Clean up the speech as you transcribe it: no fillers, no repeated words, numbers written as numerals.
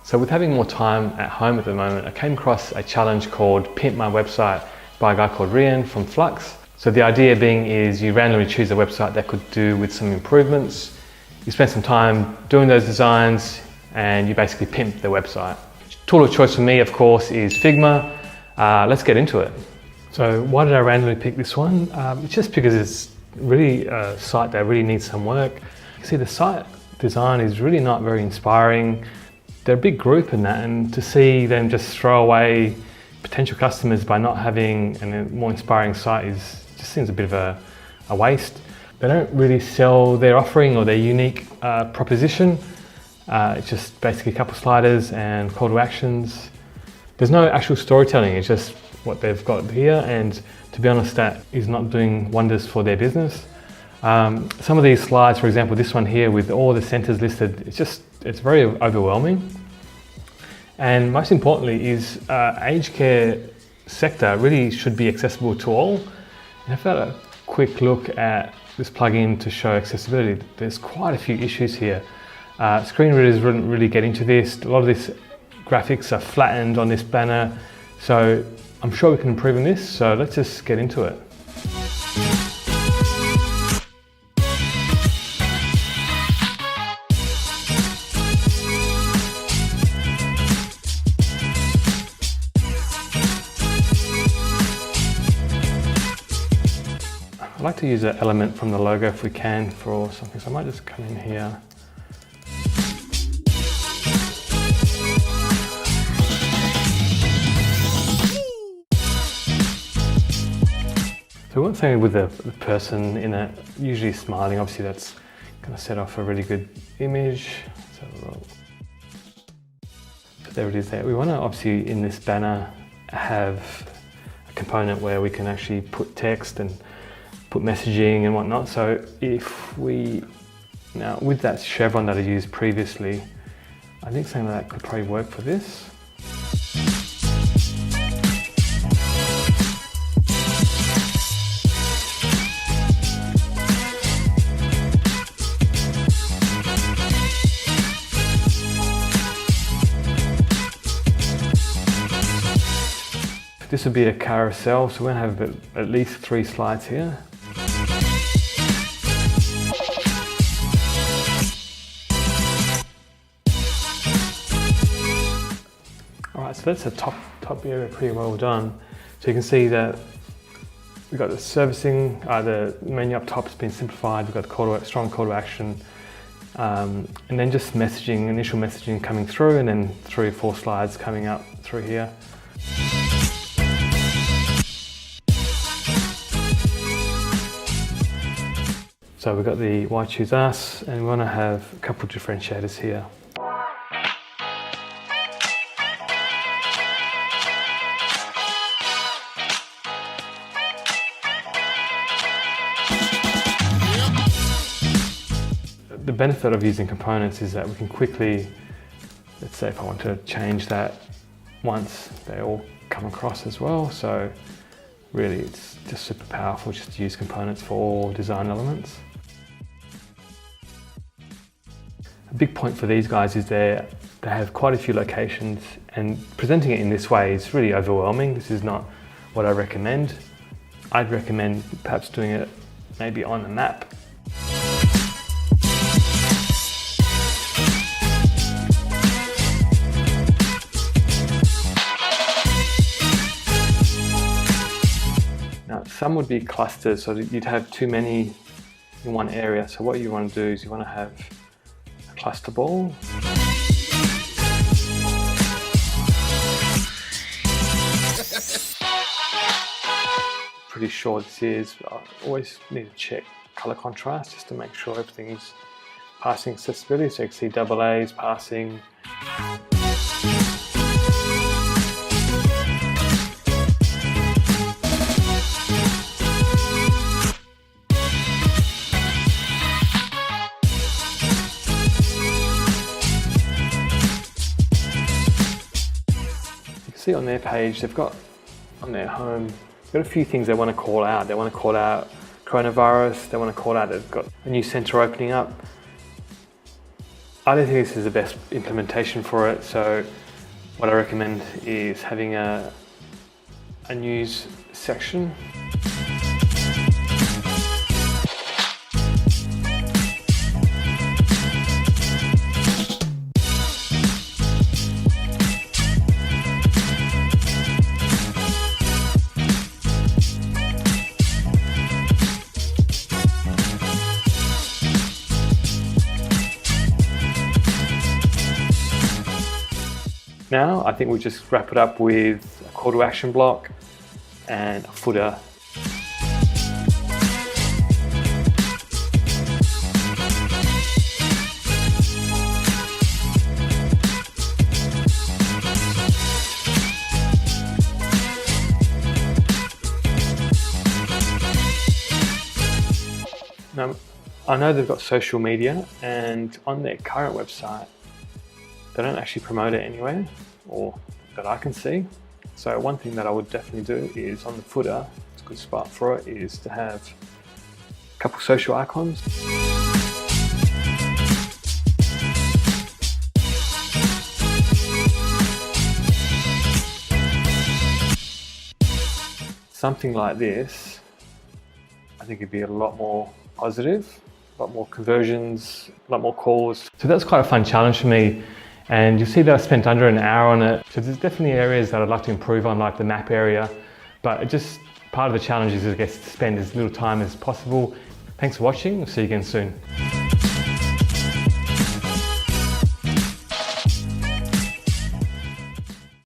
So with having more time at home at the moment, I came across a challenge called Pimp My Website by a guy called Rian from Flux. So the idea being is you randomly choose a website that could do with some improvements. You spend some time doing those designs and you basically pimp the website. Tool of choice for me, of course, is Figma. Let's get into it. So why did I randomly pick this one? It's just because it's really a site that really needs some work. You see, the site design is really not very inspiring. They're a big group in that, and to see them just throw away potential customers by not having a more inspiring site just seems a bit of a waste. They don't really sell their offering or their unique proposition. It's just basically a couple of sliders and call to actions. There's no actual storytelling, it's just what they've got here, and to be honest, that is not doing wonders for their business. Some of these slides, for example, this one here with all the centers listed, it's very overwhelming. And most importantly is aged care sector really should be accessible to all. And if I had a quick look at this plugin to show accessibility, there's quite a few issues here. Screen readers wouldn't really get into this. A lot of these graphics are flattened on this banner. So I'm sure we can improve on this. So let's just get into it. I'd like to use an element from the logo if we can for something, so I might just come in here. So we want something with the person in it, usually smiling. Obviously that's going to set off a really good image. So there it is there. We want to obviously in this banner have a component where we can actually put text and put messaging and whatnot. So if we, now with that chevron that I used previously, I think something like that could probably work for this. This would be a carousel, so we're going to have at least 3 slides here. Alright, so that's the top area pretty well done. So you can see that we've got the servicing, the menu up top has been simplified, we've got strong call to action, and then just messaging, initial messaging coming through, and then 3 or 4 slides coming up through here. So we've got the why choose us, and we want to have a couple of differentiators here. The benefit of using components is that we can quickly, let's say if I want to change that once, they all come across as well. So really it's just super powerful just to use components for all design elements. A big point for these guys is they have quite a few locations, and presenting it in this way is really overwhelming. This is not what I recommend. I'd recommend perhaps doing it maybe on a map. Now, some would be clusters, so that you'd have too many in one area. So what you want to do is you want to have a cluster ball. Pretty sure this is, but I always need to check color contrast just to make sure everything's passing accessibility. So you can see double A's passing. See on their page, they've got on their home, they've got a few things they want to call out. They want to call out coronavirus, they want to call out they've got a new centre opening up. I don't think this is the best implementation for it, so what I recommend is having a news section. Now, I think we'll just wrap it up with a call to action block and a footer. Now, I know they've got social media, and on their current website, they don't actually promote it anywhere, or that I can see. So one thing that I would definitely do is on the footer, it's a good spot for it, is to have a couple social icons. Something like this, I think it'd be a lot more positive, a lot more conversions, a lot more calls. So that's quite a fun challenge for me. And you'll see that I spent under an hour on it. So there's definitely areas that I'd like to improve on, like the map area, but it just part of the challenge is, I guess, to spend as little time as possible. Thanks for watching. I'll see you again soon.